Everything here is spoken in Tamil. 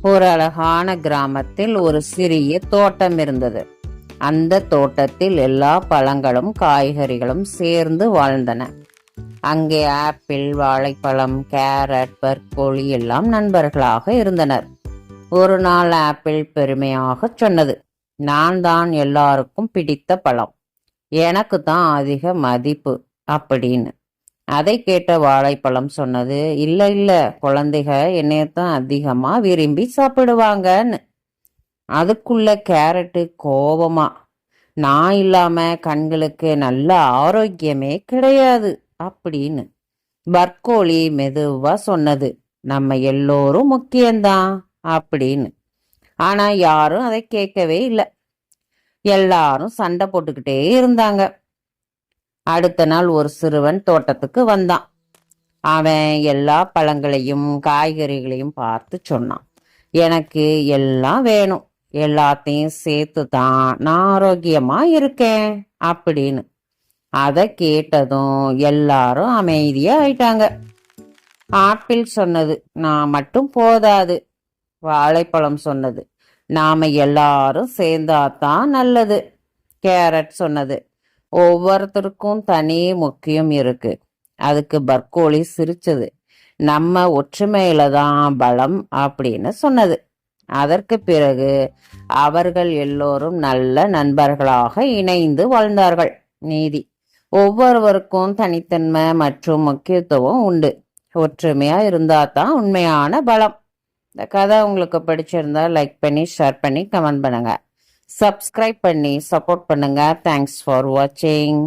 ஒரு அழகான கிராமத்தில் ஒரு சிறிய தோட்டம் இருந்தது. அந்த தோட்டத்தில் எல்லா பழங்களும் காய்கறிகளும் சேர்ந்து வாழ்ந்தன. அங்கே ஆப்பிள், வாழைப்பழம், கேரட், பர்கோலி எல்லாம் நண்பர்களாக இருந்தனர். ஒரு நாள் ஆப்பிள் பெருமையாக சொன்னது, நான் தான் எல்லாருக்கும் பிடித்த பழம், எனக்கு தான் அதிக மதிப்பு அப்படின்னு. அதை கேட்ட வாழைப்பழம் சொன்னது, இல்ல இல்ல, குழந்தைக என்னையத்தான் அதிகமா விரும்பி சாப்பிடுவாங்கன்னு. அதுக்குள்ள கேரட்டு கோபமா, நான் இல்லாம கண்களுக்கு நல்ல ஆரோக்கியமே கிடையாது அப்படின்னு. பர்கோலி மெதுவா சொன்னது, நம்ம எல்லோரும் முக்கியம்தான் அப்படின்னு. ஆனா யாரும் அதை கேட்கவே இல்லை. எல்லாரும் சண்டை போட்டுக்கிட்டே இருந்தாங்க. அடுத்த நாள் ஒரு சிறுவன் தோட்டத்துக்கு வந்தான். அவன் எல்லா பழங்களையும் காய்கறிகளையும் பார்த்து சொன்னான், எனக்கு எல்லாம் வேணும், எல்லாத்தையும் சேர்த்து தான் நான் ஆரோக்கியமா இருக்கேன் அப்படின்னு. அதை கேட்டதும் எல்லாரும் அமைதியா ஆயிட்டாங்க. ஆப்பிள் சொன்னது, நான் மட்டும் போதாது. வாழைப்பழம் சொன்னது, நாம எல்லாரும் சேர்ந்தாதான் நல்லது. கேரட் சொன்னது, ஒவ்வொருத்தருக்கும் தனி முக்கியம் இருக்கு. அதுக்கு பர்கோலி சிரிச்சது, நம்ம ஒற்றுமையில தான் பலம் அப்படின்னு சொன்னது. அதற்கு பிறகு அவர்கள் எல்லோரும் நல்ல நண்பர்களாக இணைந்து வாழ்ந்தார்கள். நீதி, ஒவ்வொருவருக்கும் தனித்தன்மை மற்றும் முக்கியத்துவம் உண்டு. ஒற்றுமையா இருந்தா தான் உண்மையான பலம். இந்த கதை உங்களுக்கு பிடிச்சிருந்தா லைக் பண்ணி, ஷேர் பண்ணி, கமெண்ட் பண்ணுங்க. சப்ஸ்கிரைப் பண்ணி சப்போர்ட் பண்ணுங்க. தேங்க்ஸ் ஃபார் வாட்சிங்.